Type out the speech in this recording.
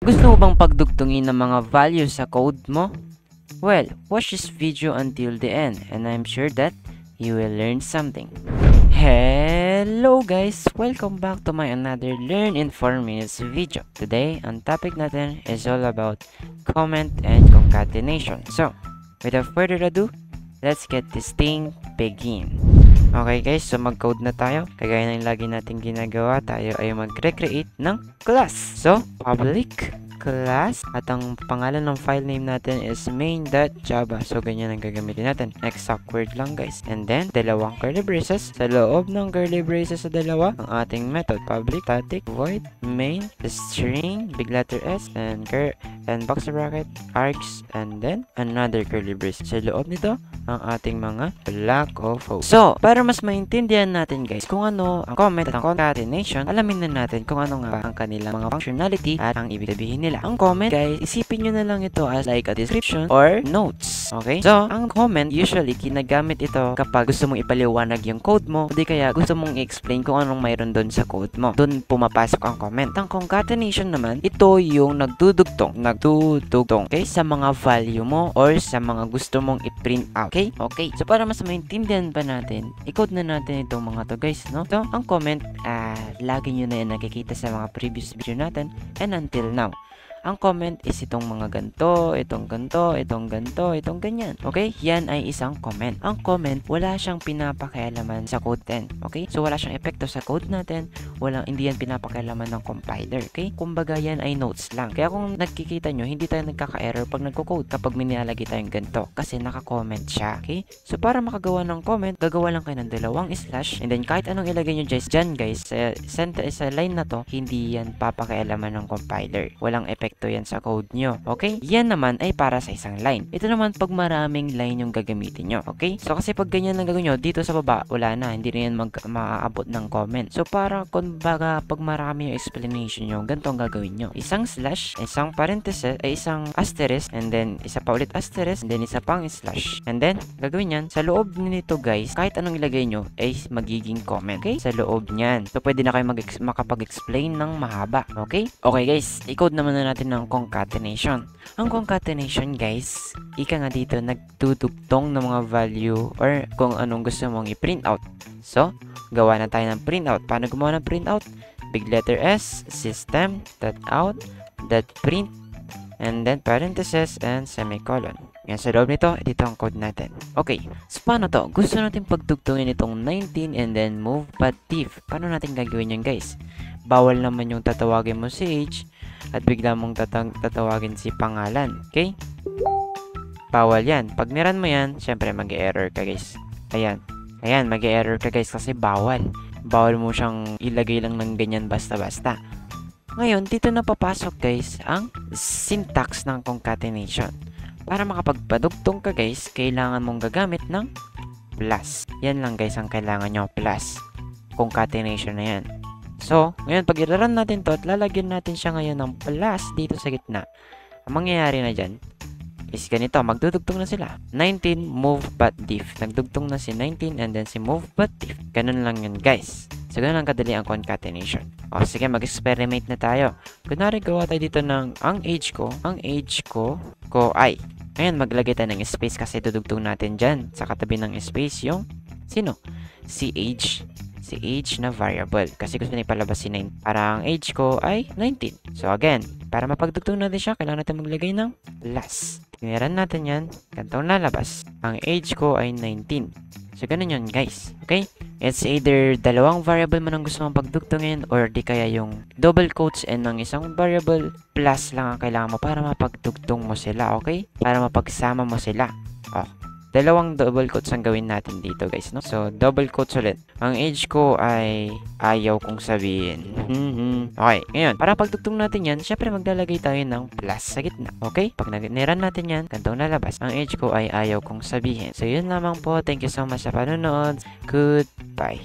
Gusto mo bang pagdugtungin ng mga values sa code mo? Well, watch this video until the end and I'm sure that you will learn something. Hello guys! Welcome back to my another Learn in 4 Minutes video. Today, ang topic natin is all about comment and concatenation. So, without further ado, let's get this thing begin. Okay guys, so mag-code na tayo. Kagaya ng lagi natin ginagawa, tayo ay mag-recreate ng class. So, public class at ang pangalan ng file name natin is main.java. So, ganyan ang gagamitin natin. Exact word lang guys. And then, dalawang curly braces. Sa loob ng curly braces sa dalawa, ang ating method, public static void main string, big letter S, and box bracket, args, and then another curly brace. Sa loob nito, ang ating mga block of code. So, para mas maintindihan natin guys kung ano ang comment at ang concatenation, alamin na natin kung ano nga ang kanilang mga functionality at ang ibig sabihin nila. Ang comment guys, isipin nyo na lang ito as like a description or notes. Okay? So, ang comment usually ginagamit ito kapag gusto mong ipaliwanag yung code mo o di kaya gusto mong i-explain kung anong mayroon doon sa code mo. Doon pumapasok ang comment. Ang concatenation naman, ito yung nagdudugtong, okay, sa mga value mo or sa mga gusto mong i-print out. Okay? Okay. So, para mas maintindihan pa natin, i-code na natin itong mga to guys, no? So, ang comment, lagi nyo na yan nakikita sa mga previous video natin and until now. Ang comment is itong mga ganto, itong ganto, itong ganto, itong ganyan. Okay? Yan ay isang comment. Ang comment, wala siyang pinapakialaman sa code natin. Okay? So, wala siyang epekto sa code natin. Hindi yan pinapakialaman ng compiler. Okay? Kumbaga, yan ay notes lang. Kaya kung nakikita nyo, hindi tayo nagkaka-error pag nagko-code kapag minalagay tayong ganto. Kasi naka-comment siya. Okay? So, para makagawa ng comment, gagawa lang kayo ng dalawang slash. And then, kahit anong ilagay nyo dyan guys, sa line na to, hindi yan papakialaman ng compiler. Walang epekto yan sa code nyo. Okay? Yan naman ay para sa isang line. Ito naman pag maraming line yung gagamitin nyo. Okay? So kasi pag ganyan ang gagawin nyo, dito sa baba, wala na. Hindi rin yan maaabot ng comment. So para kumbaga pag marami yung explanation nyo, ganito ang gagawin nyo. Isang slash, isang parenthesis, ay isang asterisk, and then isa pa ulit asterisk, and then isa pang slash. And then, gagawin yan, sa loob nito guys, kahit anong ilagay nyo, ay magiging comment. Okay? Sa loob nyan. So pwede na kayo makapag-explain ng mahaba. Okay? Okay guys, i-code naman na natin ng concatenation. Ang concatenation guys, ika nga dito nagtutugtong ng mga value or kung anong gusto mong i-print out. So, gawa na tayo ng printout. Paano gumawa ng printout? Big letter S, system.out.print, and then parenthesis and semicolon. Yan, sa loob nito, dito ang code natin. Okay, so paano to? Gusto natin pagdugtungin itong 19 and then move but div. Paano natin gagawin yan guys? Bawal naman yung tatawagin mo si age at bigla mong tatawagin si pangalan. Okay? Bawal yan. Pag niran mo yan, syempre mag-error ka guys. Ayan. Ayan, mag-error ka guys kasi bawal. Bawal mo siyang ilagay lang ng ganyan basta-basta. Ngayon, dito na papasok guys ang syntax ng concatenation. Para makapagpadugtong ka guys, kailangan mong gagamit ng plus. Yan lang guys ang kailangan nyo, plus. Concatenation na yan. So, ngayon pag i-run natin to at lalagyan natin siya ngayon ng plus dito sa gitna. Ang mangyayari na dyan is ganito, magdudugtong na sila. 19 move but div. Nagdugtong na si 19 and then si move but div. Ganun lang yun guys. So, ganun lang kadali ang concatenation. O, sige, mag-experiment na tayo. Kunwari gawa tayo dito ng ang age ko ay. Ngayon, maglagay tayo ng space kasi dudugtong natin dyan. Sa katabi ng space yung sino? Si age na variable. Kasi gusto na ipalabas si 9. Para ang age ko ay 19. So again, para mapagdugtong natin siya, kailangan natin maglagay ng plus. Tiniran natin yan. Ganito lalabas. Ang age ko ay 19. So ganun yun guys. Okay? It's either dalawang variable man ang gusto mong pagdugtungin or di kaya yung double quotes and ng isang variable plus lang ang kailangan mo para mapagdugtong mo sila. Okay? Para mapagsama mo sila. Oh. Dalawang double quotes ang gawin natin dito guys, no? So, double quotes ulit. Ang age ko ay ayaw kong sabihin. Okay, ngayon, para pagtugtong natin yan, syempre maglalagay tayo ng plus sa gitna. Okay? Pag niran natin yan, kantong lalabas. Ang age ko ay ayaw kong sabihin. So, yun lamang po. Thank you so much sa panonood. Goodbye.